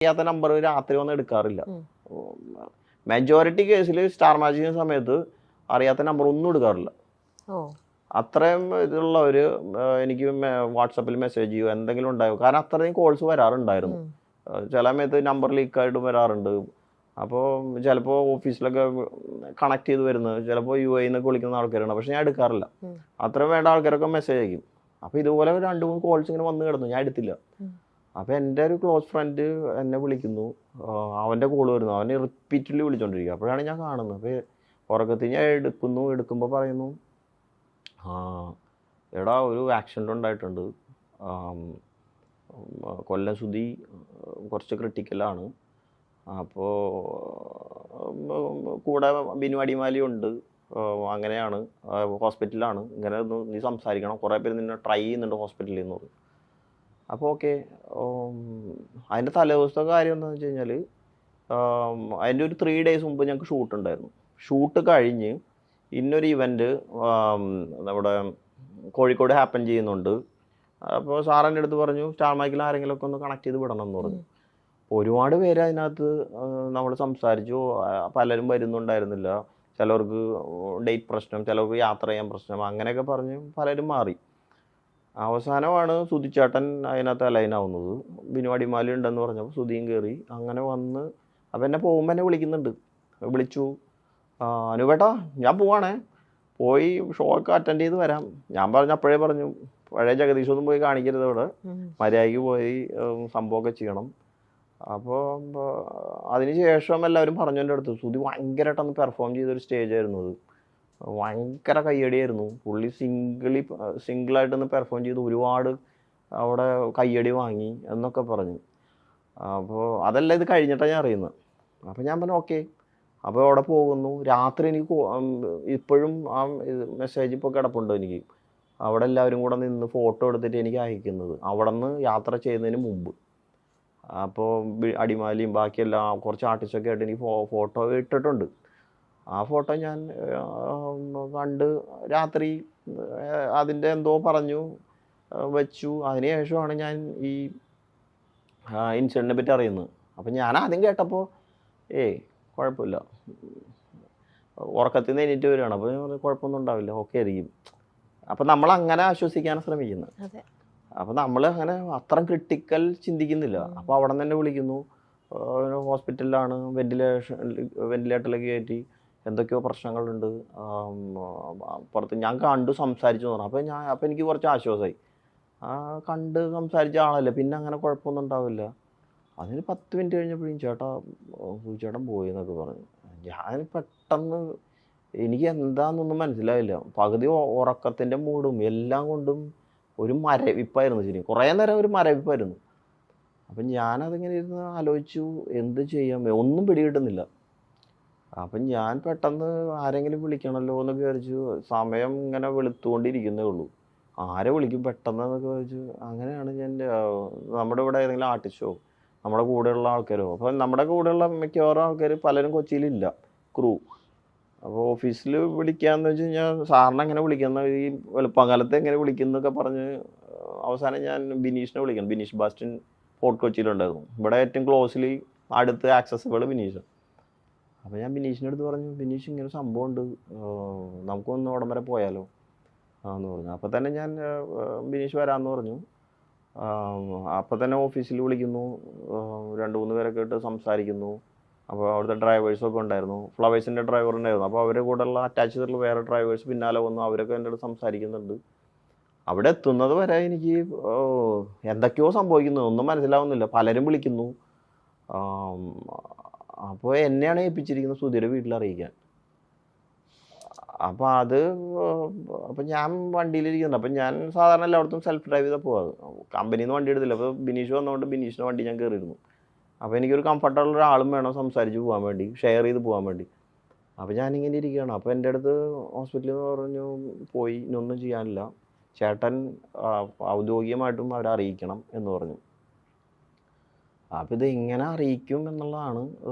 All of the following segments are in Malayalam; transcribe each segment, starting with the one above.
അറിയാത്ത നമ്പർ രാത്രി വന്ന് എടുക്കാറില്ല. ഉം. മെജോറിറ്റി കേസിൽ സ്റ്റാർ മാച്ച് ചെയ്യുന്ന സമയത്ത് അറിയാത്ത നമ്പർ ഒന്നും എടുക്കാറില്ല. ഓ അത്രയും ഇതുള്ളവര് എനിക്ക് വാട്സപ്പിൽ മെസ്സേജ് ചെയ്യുമോ എന്തെങ്കിലും ഉണ്ടായോ, കാരണം അത്രയും കോൾസ് വരാറുണ്ടായിരുന്നു. ചില സമയത്ത് നമ്പർ ലീക്കായിട്ടും വരാറുണ്ട്. അപ്പോൾ ചിലപ്പോൾ ഓഫീസിലൊക്കെ കണക്ട് ചെയ്ത് വരുന്നത് ചിലപ്പോൾ UAE എന്നൊക്കെ വിളിക്കുന്ന ആൾക്കാരാണ്, പക്ഷെ ഞാൻ എടുക്കാറില്ല. അത്രയും വേണ്ട ആൾക്കാരൊക്കെ മെസ്സേജ് അയക്കും. അപ്പോൾ ഇതുപോലെ 2-3 കോൾസ് ഇങ്ങനെ വന്ന് കിടന്നു, ഞാൻ എടുത്തില്ല. അപ്പോൾ എൻ്റെ ഒരു ക്ലോസ് ഫ്രണ്ട് എന്നെ വിളിക്കുന്നു, അവൻ്റെ കോൾ വരുന്നു, അവനെ റിപ്പീറ്റ്ലി വിളിച്ചോണ്ടിരിക്കുക. അപ്പോഴാണ് ഞാൻ കാണുന്നത്. അപ്പോൾ ഉറക്കത്തിൽ ഞാൻ എടുക്കുമ്പോൾ പറയുന്നു, എടാ ഒരു ആക്സിഡൻ്റ് ഉണ്ടായിട്ടുണ്ട്, കൊല്ലം സുധി കുറച്ച് ക്രിട്ടിക്കലാണ്, അപ്പോൾ കൂടെ ബിനു അടിമാലി ഉണ്ട്, അങ്ങനെയാണ്, ഹോസ്പിറ്റലിലാണ്, ഇങ്ങനെ ഒന്ന് നീ സംസാരിക്കണം, കുറേ പേര് നിന്നെ ട്രൈ ചെയ്യുന്നുണ്ട് ഹോസ്പിറ്റലിൽ നിന്ന് പറഞ്ഞു. അപ്പോൾ ഓക്കെ. അതിൻ്റെ തലേദിവസത്തെ കാര്യം എന്താണെന്ന് വെച്ച് കഴിഞ്ഞാൽ, അതിൻ്റെ ഒരു 3 days മുമ്പ് ഞങ്ങൾക്ക് ഷൂട്ട് ഉണ്ടായിരുന്നു. ഷൂട്ട് കഴിഞ്ഞ് ഇന്നൊരു ഇവൻറ്റ് നമ്മുടെ കോഴിക്കോട് ഹാപ്പൻ ചെയ്യുന്നുണ്ട്. അപ്പോൾ സാറിൻ്റെ അടുത്ത് പറഞ്ഞു സ്റ്റാർ മൈക്കിൽ ആരെങ്കിലുമൊക്കെ ഒന്ന് കണക്ട് ചെയ്ത് വിടണം എന്ന് പറഞ്ഞു. ഒരുപാട് പേര് അതിനകത്ത് നമ്മൾ സംസാരിച്ചു. പലരും വരുന്നുണ്ടായിരുന്നില്ല. ചിലവർക്ക് ഡേറ്റ് പ്രശ്നം, ചിലവർക്ക് യാത്ര ചെയ്യാൻ പ്രശ്നം, അങ്ങനെയൊക്കെ പറഞ്ഞ് പലരും മാറി. അവസാനമാണ് സുധിച്ചേട്ടൻ അതിനകത്ത് അലൈനാവുന്നത്. ബിനു അടിമാലി ഉണ്ടെന്ന് പറഞ്ഞപ്പോൾ സുധിയും കയറി. അങ്ങനെ വന്ന് അപ്പം എന്നെ പോകുമ്പോൾ എന്നെ വിളിക്കുന്നുണ്ട്. വിളിച്ചു, അനുപേട്ടാ ഞാൻ പോവാണേ, പോയി ഷോ ഒക്കെ അറ്റൻഡ് ചെയ്ത് വരാം. ഞാൻ അപ്പോഴേ പറഞ്ഞു, പഴയ ജഗദീഷൊന്നും പോയി കാണിക്കരുത്, ഇവിടെ മര്യാദയ്ക്ക് പോയി സംഭവമൊക്കെ ചെയ്യണം. അപ്പോൾ അതിന് ശേഷം എല്ലാവരും പറഞ്ഞു എൻ്റെ അടുത്ത്, സുധി ഭയങ്കരമായിട്ടൊന്ന് പെർഫോം ചെയ്തൊരു സ്റ്റേജായിരുന്നു അത്. ഭയങ്കര കയ്യടിയായിരുന്നു. പുള്ളി സിംഗിളായിട്ടൊന്ന് പെർഫോം ചെയ്ത് ഒരുപാട് അവിടെ കയ്യടി വാങ്ങി എന്നൊക്കെ പറഞ്ഞു. അപ്പോൾ അതെല്ലാം ഇത് കഴിഞ്ഞിട്ടാണ് ഞാൻ അറിയുന്നത്. അപ്പോൾ ഞാൻ പറഞ്ഞു ഓക്കെ. അപ്പോൾ അവിടെ പോകുന്നു. രാത്രി എനിക്ക് ഇപ്പോഴും ആ മെസ്സേജ് ഇപ്പോൾ കിടപ്പുണ്ട് എനിക്ക്. അവിടെ എല്ലാവരും കൂടെ നിന്ന് ഫോട്ടോ എടുത്തിട്ട് എനിക്ക് അയക്കുന്നത്, അവിടെ നിന്ന് യാത്ര ചെയ്യുന്നതിന് മുമ്പ്. അപ്പോൾ അടിമാലിയും ബാക്കിയെല്ലാം കുറച്ച് ആർട്ടിസ്റ്റൊക്കെ ആയിട്ട് എനിക്ക് ഫോട്ടോ ഇട്ടിട്ടുണ്ട്. ആ ഫോട്ടോ ഞാൻ കണ്ട് രാത്രി അതിൻ്റെ എന്തോ പറഞ്ഞു വെച്ചു. അതിന് ശേഷമാണ് ഞാൻ ഈ ഇൻസിഡൻറ്റിനെ പറ്റി അറിയുന്നത്. അപ്പം ഞാൻ ആദ്യം കേട്ടപ്പോൾ കുഴപ്പമില്ല, ഉറക്കത്തിൽ നിന്ന് എണീറ്റ് വരികയാണ്. അപ്പോൾ ഞാൻ പറഞ്ഞു കുഴപ്പമൊന്നും ഉണ്ടാവില്ല, ഓക്കെ ആയിരിക്കും. അപ്പം നമ്മളങ്ങനെ ആശ്വസിക്കാനാണ് ശ്രമിക്കുന്നത്. അപ്പം നമ്മൾ അങ്ങനെ അത്ര ക്രിട്ടിക്കൽ ചിന്തിക്കുന്നില്ല. അപ്പോൾ അവിടെ നിന്ന് തന്നെ വിളിക്കുന്നു, ഹോസ്പിറ്റലിലാണ്, വെന്റിലേറ്ററിലേക്ക് കയറ്റി, എന്തൊക്കെയോ പ്രശ്നങ്ങളുണ്ട്, പുറത്ത് ഞാൻ കണ്ടു സംസാരിച്ചു എന്ന് പറഞ്ഞു. അപ്പോൾ എനിക്ക് കുറച്ച് ആശ്വാസമായി. കണ്ട് സംസാരിച്ച ആളല്ലേ, പിന്നെ അങ്ങനെ കുഴപ്പമൊന്നും ഉണ്ടാവില്ല. അതിന് 10 മിനിറ്റ് കഴിഞ്ഞപ്പോഴും ചേട്ടൻ പോയി എന്നൊക്കെ പറഞ്ഞു. ഞാൻ പെട്ടെന്ന് എനിക്ക് എന്താണെന്നൊന്നും മനസ്സിലായില്ല. പകുതി ഉറക്കത്തിൻ്റെ മൂടും എല്ലാം കൊണ്ടും ഒരു മരവിപ്പായിരുന്നു. ശരി, കുറേ നേരം ഒരു മരവിപ്പായിരുന്നു. അപ്പം ഞാനതിങ്ങനെ ഇരുന്ന് ആലോചിച്ചു, എന്ത് ചെയ്യാൻ, ഒന്നും പിടികിട്ടുന്നില്ല. അപ്പം ഞാൻ പെട്ടെന്ന് ആരെങ്കിലും വിളിക്കണമല്ലോ എന്നൊക്കെ വിചാരിച്ചു. സമയം ഇങ്ങനെ വെളുത്തുകൊണ്ടിരിക്കുന്നേ ഉള്ളൂ, ആരെ വിളിക്കും പെട്ടെന്ന് എന്നൊക്കെ വെച്ചു. അങ്ങനെയാണ് ഞാൻ നമ്മുടെ ഇവിടെ ഏതെങ്കിലും ആർട്ടിസ്റ്റോ നമ്മുടെ കൂടെയുള്ള ആൾക്കാരോ, അപ്പോൾ നമ്മുടെ കൂടെയുള്ള മിക്കവാറും ആൾക്കാർ പലരും കൊച്ചിയിലില്ല, ക്രൂ. അപ്പോൾ ഓഫീസിൽ വിളിക്കാമെന്ന് വെച്ച് കഴിഞ്ഞാൽ സാറിനെ എങ്ങനെ വിളിക്കുന്ന, ഈ വെളുപ്പകാലത്ത് എങ്ങനെ വിളിക്കുന്നൊക്കെ പറഞ്ഞ് അവസാനം ഞാൻ ബിനീഷിനെ വിളിക്കണം. ബിനീഷ് ബാസ്റ്റിൻ ഫോർട്ട് കൊച്ചിയിലുണ്ടായിരുന്നു. ഇവിടെ ഏറ്റവും ക്ലോസ്ലി അടുത്ത് ആക്സസിബിൾ ബിനീഷ്. അപ്പോൾ ഞാൻ ബിനീഷിൻ്റെ അടുത്ത് പറഞ്ഞു, ബിനീഷ് ഇങ്ങനെ സംഭവം ഉണ്ട്, നമുക്കൊന്ന് അവിടം വരെ പോയാലോ എന്ന് പറഞ്ഞു. അപ്പോൾ തന്നെ ഞാൻ ബിനീഷ് വരാമെന്ന് പറഞ്ഞു. അപ്പോൾ തന്നെ ഓഫീസിൽ വിളിക്കുന്നു, 2-3 പേരൊക്കെ ഇട്ട് സംസാരിക്കുന്നു. അപ്പോൾ അവിടുത്തെ ഡ്രൈവേഴ്സൊക്കെ ഉണ്ടായിരുന്നു, ഫ്ലവേഴ്സിൻ്റെ ഡ്രൈവർ ഉണ്ടായിരുന്നു. അപ്പോൾ അവരുടെ കൂടെയുള്ള അറ്റാച്ച് ചെയ്തിട്ടുള്ള വേറെ ഡ്രൈവേഴ്സ് പിന്നാലെ വന്നു, അവരൊക്കെ എൻ്റെ അടുത്ത് സംസാരിക്കുന്നുണ്ട്. അവിടെ എത്തുന്നത് വരെ എനിക്ക് എന്തൊക്കെയോ സംഭവിക്കുന്നു, ഒന്നും മനസ്സിലാവുന്നില്ല. പലരും വിളിക്കുന്നു. അപ്പോൾ എന്നെയാണ് ഏൽപ്പിച്ചിരിക്കുന്നത് സുധിയുടെ വീട്ടിൽ അറിയിക്കാൻ. അപ്പോൾ അപ്പം ഞാൻ വണ്ടിയിലിരിക്കുന്നുണ്ട്. അപ്പം ഞാൻ സാധാരണ എല്ലായിടത്തും സെൽഫ് ഡ്രൈവ് ചെയ്താൽ പോകാറ്, കമ്പനിയിൽ നിന്ന് വണ്ടി എടുത്തില്ല. അപ്പോൾ ബിനീഷ് വന്നതുകൊണ്ട് ബിനീഷിൻ്റെ വണ്ടി ഞാൻ കയറിയിരുന്നു. അപ്പോൾ എനിക്കൊരു കംഫർട്ടബിൾ ഒരാളും വേണം സംസാരിച്ച് പോകാൻ വേണ്ടി, ഷെയർ ചെയ്ത് പോകാൻ വേണ്ടി. അപ്പോൾ ഞാനിങ്ങനെ ഇരിക്കുകയാണ്. അപ്പോൾ എൻ്റെ അടുത്ത് ഹോസ്പിറ്റലിൽ നിന്ന് പറഞ്ഞു, പോയി ഇനൊന്നും ചെയ്യാനില്ല, ചേട്ടൻ ഔദ്യോഗികമായിട്ടും അവരെ അറിയിക്കണം എന്ന് പറഞ്ഞു. അപ്പോൾ ഇത് എങ്ങനെ അറിയിക്കും എന്നുള്ളതാണ്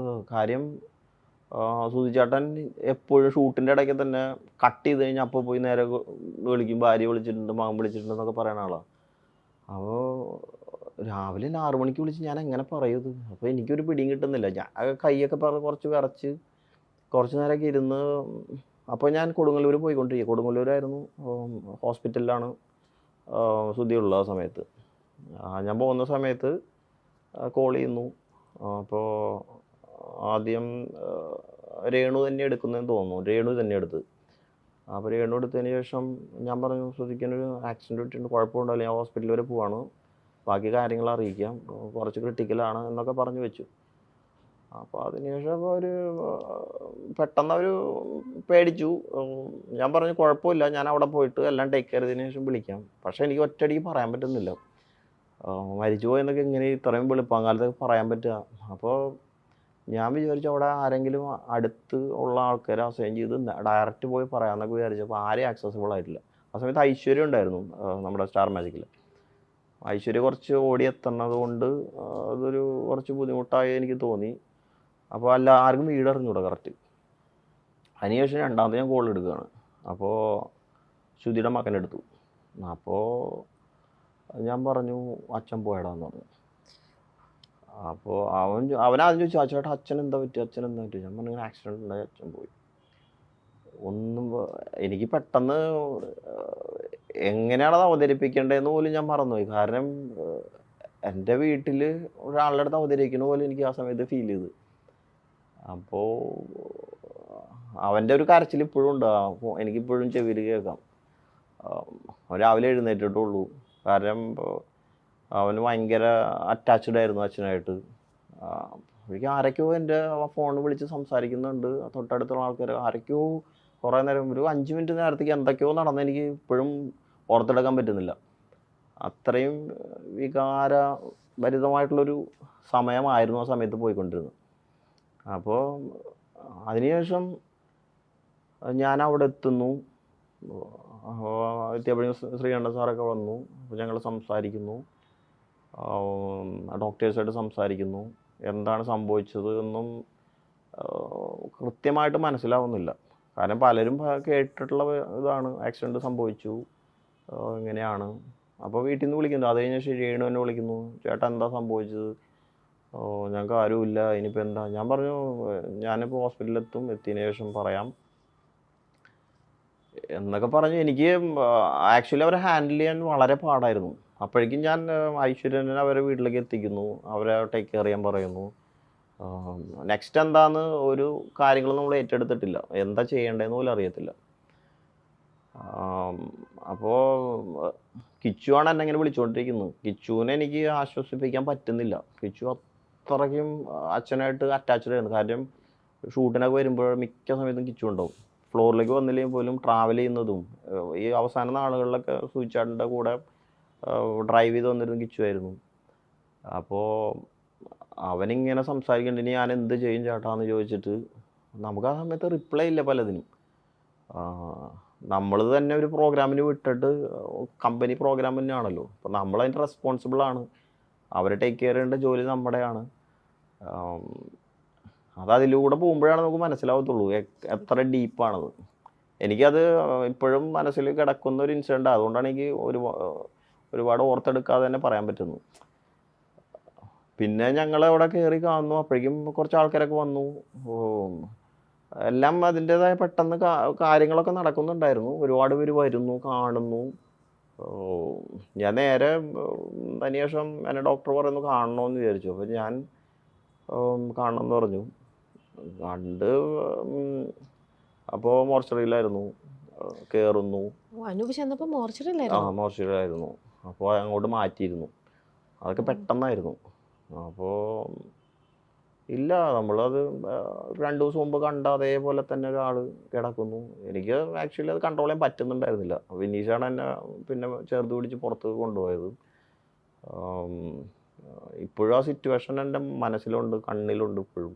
കാര്യം. സുധിച്ചേട്ടൻ എപ്പോഴും ഷൂട്ടിൻ്റെ ഇടയ്ക്ക് തന്നെ കട്ട് ചെയ്ത് കഴിഞ്ഞാൽ അപ്പോൾ പോയി നേരെ വിളിക്കും, ഭാര്യ വിളിച്ചിട്ടുണ്ട്, മകൻ വിളിച്ചിട്ടുണ്ടെന്നൊക്കെ പറയുന്ന ആളാണ്. അപ്പോൾ രാവിലെ 6 മണിക്ക് വിളിച്ച് ഞാൻ എങ്ങനെ പറയും ഇത്? അപ്പോൾ എനിക്കൊരു പിടിയും കിട്ടുന്നില്ല. ഞാൻ കൈയൊക്കെ കുറച്ച് വിറച്ച് കുറച്ച് നേരമൊക്കെ ഇരുന്ന് അപ്പോൾ ഞാൻ കൊടുങ്ങല്ലൂർ പോയിക്കൊണ്ടിരിക്കുക. കൊടുങ്ങല്ലൂരായിരുന്നു ഹോസ്പിറ്റലിലാണ് സുധിയുള്ള ആ സമയത്ത്. ഞാൻ പോകുന്ന സമയത്ത് കോൾ ചെയ്യുന്നു. അപ്പോൾ ആദ്യം രേണു തന്നെ എടുക്കുന്നതെന്ന് തോന്നുന്നു. രേണു തന്നെ എടുത്ത്. അപ്പോൾ രേണു എടുത്തതിന് ശേഷം ഞാൻ പറഞ്ഞു സുധിക്കൊരു ആക്സിഡൻറ്റ് പറ്റിയിട്ടുണ്ട്, കുഴപ്പമുണ്ടല്ലോ, ഞാൻ ഹോസ്പിറ്റൽ വരെ പോവാണ്, ബാക്കി കാര്യങ്ങൾ അറിയിക്കാം, കുറച്ച് ക്രിട്ടിക്കലാണ് എന്നൊക്കെ പറഞ്ഞു വെച്ചു. അപ്പോൾ അതിനുശേഷം ഒരു പെട്ടെന്ന് അവർ പേടിച്ചു. ഞാൻ പറഞ്ഞു കുഴപ്പമില്ല, ഞാൻ അവിടെ പോയിട്ട് എല്ലാം ടേക്ക് കെയർ ചെയ്തതിന് ശേഷം വിളിക്കാം. പക്ഷേ എനിക്ക് ഒറ്റയടിക്ക് പറയാൻ പറ്റുന്നില്ല. മരിച്ചു പോയെന്നൊക്കെ ഇങ്ങനെ ഇത്രയും വെളുപ്പാങ്കാലത്ത് പറയാൻ പറ്റുക. അപ്പോൾ ഞാൻ വിചാരിച്ചു അവിടെ ആരെങ്കിലും അടുത്ത് ഉള്ള ആൾക്കാരെ അസൈൻ ചെയ്ത് ഡയറക്റ്റ് പോയി പറയാമെന്നൊക്കെ വിചാരിച്ചപ്പോൾ ആരെയും ആക്സസിബിൾ ആയിട്ടില്ല. ആ സമയത്ത് ഐശ്വര്യ ഉണ്ടായിരുന്നു നമ്മുടെ സ്റ്റാർ മാജിക്കിൽ. ഐശ്വര്യ കുറച്ച് ഓടിയെത്തുന്നത് കൊണ്ട് അതൊരു കുറച്ച് ബുദ്ധിമുട്ടായി എനിക്ക് തോന്നി. അപ്പോൾ ആർക്കും വീട് അറിഞ്ഞൂടാ കറക്റ്റ്. അതിനുശേഷം രണ്ടാമത് ഞാൻ കോൾ എടുക്കുകയാണ്. അപ്പോൾ ശ്രുതിയുടെ മകനെ എടുത്തു. അപ്പോൾ ഞാൻ പറഞ്ഞു അച്ഛൻ പോയടാന്ന് പറഞ്ഞു. അപ്പോൾ അവനാദ്യം ചോദിച്ചു ചേട്ടാ അച്ഛൻ എന്താ പറ്റി, അച്ഛൻ എന്താ പറ്റി? ഞാൻ പറഞ്ഞു ഇങ്ങനെ ആക്സിഡൻറ്റ് ഉണ്ടായി, അച്ഛൻ പോയി. ഒന്നും എനിക്ക് പെട്ടെന്ന് എങ്ങനെയാണത് അവതരിപ്പിക്കേണ്ടതെന്ന് പോലും ഞാൻ മറന്നുപോയി. കാരണം എൻ്റെ വീട്ടിൽ ഒരാളുടെ അടുത്ത് അവതരിക്കുന്ന പോലെ എനിക്ക് ആ സമയത്ത് ഫീൽ ചെയ്തു. അപ്പോൾ അവൻ്റെ ഒരു കരച്ചിൽ ഇപ്പോഴും ഉണ്ട്. അപ്പോൾ എനിക്കിപ്പോഴും ചെവിയിൽ കേൾക്കാം. രാവിലെ എഴുന്നേറ്റിട്ടുള്ളൂ. കാരണം അവന് ഭയങ്കര അറ്റാച്ച്ഡ് ആയിരുന്നു അച്ഛനായിട്ട്. എനിക്ക് ആരൊക്കെയോ എൻ്റെ ഫോണിൽ വിളിച്ച് സംസാരിക്കുന്നുണ്ട്, തൊട്ടടുത്തുള്ള ആൾക്കാർ ആരൊക്കെയോ കുറേ നേരം, ഒരു 5 മിനിറ്റ് നേരത്തേക്ക് എന്തൊക്കെയോ നടന്ന് എനിക്ക് ഇപ്പോഴും ഓർത്തെടുക്കാൻ പറ്റുന്നില്ല. അത്രയും വികാരഭരിതമായിട്ടുള്ളൊരു സമയമായിരുന്നു ആ സമയത്ത് പോയിക്കൊണ്ടിരുന്നത്. അപ്പോൾ അതിനുശേഷം ഞാൻ അവിടെ എത്തുന്നു. എത്തിയപ്പോഴും ശ്രീകണ്ഠൻ സാറൊക്കെ വന്നു. അപ്പോൾ ഞങ്ങൾ സംസാരിക്കുന്നു, ഡോക്ടേഴ്സായിട്ട് സംസാരിക്കുന്നു. എന്താണ് സംഭവിച്ചത് എന്നും കൃത്യമായിട്ട് മനസ്സിലാവുന്നില്ല. കാരണം പലരും കേട്ടിട്ടുള്ള ഇതാണ്, ആക്സിഡൻറ്റ് സംഭവിച്ചു ഇങ്ങനെയാണ്. അപ്പോൾ വീട്ടിൽ നിന്ന് വിളിക്കുന്നു. അത് കഴിഞ്ഞ് രേണു എന്നെ വിളിക്കുന്നു, ചേട്ടാ എന്താ സംഭവിച്ചത്? ഞങ്ങൾക്ക് ആരുമില്ല, ഇനിയിപ്പോൾ എന്താ? ഞാൻ പറഞ്ഞു ഞാനിപ്പോൾ ഹോസ്പിറ്റലിലെത്തും, എത്തിയതിന് ശേഷം പറയാം എന്നൊക്കെ പറഞ്ഞു. എനിക്ക് ആക്ച്വലി അവരെ ഹാൻഡിൽ ചെയ്യാൻ വളരെ പാടായിരുന്നു. അപ്പോഴേക്കും ഞാൻ ഐശ്വര്യനെ അവരെ വീട്ടിലേക്ക് എത്തിക്കുന്നു, അവരെ ടേക്ക് കെയർ ചെയ്യാൻ പറയുന്നു. നെക്സ്റ്റ് എന്താന്ന് ഒരു കാര്യങ്ങളും നമ്മൾ ഏറ്റെടുത്തിട്ടില്ല, എന്താ ചെയ്യേണ്ടതെന്ന് പോലും അറിയത്തില്ല. അപ്പോൾ കിച്ചുവാണ് എന്നെ ഇങ്ങനെ വിളിച്ചുകൊണ്ടിരിക്കുന്നത്. കിച്ചുവിനെ എനിക്ക് ആശ്വസിപ്പിക്കാൻ പറ്റുന്നില്ല. കിച്ചു അത്രയ്ക്കും അച്ഛനായിട്ട് അറ്റാച്ച്ഡ് ആയിരുന്നു. കാര്യം ഷൂട്ടിനൊക്കെ വരുമ്പോൾ മിക്ക സമയത്തും കിച്ചു ഉണ്ടാവും. ഫ്ലോറിലേക്ക് വന്നില്ലെങ്കിൽ പോലും ട്രാവൽ ചെയ്യുന്നതും ഈ അവസാന നാളുകളിലൊക്കെ സൂചിച്ചാടിൻ്റെ കൂടെ ഡ്രൈവ് ചെയ്ത് വന്നിരുന്ന കിച്ചു ആയിരുന്നു. അപ്പോൾ അവനിങ്ങനെ സംസാരിക്കേണ്ട, ഇനി ഞാൻ എന്ത് ചെയ്യും ചേട്ടാന്ന് ചോദിച്ചിട്ട് നമുക്ക് ആ സമയത്ത് റിപ്ലൈ ഇല്ല പലതിനും. നമ്മൾ തന്നെ ഒരു പ്രോഗ്രാമിന് വിട്ടിട്ട്, കമ്പനി പ്രോഗ്രാം തന്നെയാണല്ലോ, അപ്പോൾ നമ്മളതിൻ്റെ റെസ്പോൺസിബിളാണ്. അവരെ ടേക്ക് കെയർ ചെയ്യേണ്ട ജോലി നമ്മുടെയാണ്. അതിലൂടെ പോകുമ്പോഴാണ് നമുക്ക് മനസ്സിലാവത്തുള്ളൂ എത്ര ഡീപ്പാണത്. എനിക്കത് ഇപ്പോഴും മനസ്സിൽ കിടക്കുന്ന ഒരു ഇൻസിഡൻ്റ്. അതുകൊണ്ടാണ് എനിക്ക് ഒരുപാട് ഓർത്തെടുക്കാതെ തന്നെ പറയാൻ പറ്റുന്നു. പിന്നെ ഞങ്ങളവിടെ കയറി കാണുന്നു. അപ്പോഴേക്കും കുറച്ച് ആൾക്കാരൊക്കെ വന്നു. എല്ലാം അതിൻ്റേതായ പെട്ടെന്ന് കാര്യങ്ങളൊക്കെ നടക്കുന്നുണ്ടായിരുന്നു. ഒരുപാട് പേര് വരുന്നു, കാണുന്നു. ഞാൻ നേരെ അതിനുശേഷം എന്നെ ഡോക്ടർ പറയുന്നു കാണണമെന്ന് വിചാരിച്ചു. അപ്പോൾ ഞാൻ കാണണമെന്ന് പറഞ്ഞു. കണ്ട് അപ്പോൾ മോർച്ചറിയിലായിരുന്നു, കയറുന്നു. മോർച്ചറിയിലായിരുന്നു. അപ്പോൾ അങ്ങോട്ട് മാറ്റിയിരുന്നു. അതൊക്കെ പെട്ടെന്നായിരുന്നു. അപ്പോൾ ഇല്ല, നമ്മളത് 2 ദിവസം മുമ്പ് കണ്ട അതേപോലെ തന്നെ ഒരാൾ കിടക്കുന്നു. എനിക്ക് ആക്ച്വലി അത് കൺട്രോൾ ചെയ്യാൻ പറ്റുന്നുണ്ടായിരുന്നില്ല. വിനീഷാണ് എന്നെ പിന്നെ ചേർത്ത് പിടിച്ച് പുറത്ത് കൊണ്ടുപോയത്. ഇപ്പോഴും ആ സിറ്റുവേഷൻ എൻ്റെ മനസ്സിലുണ്ട്, കണ്ണിലുണ്ട് ഇപ്പോഴും.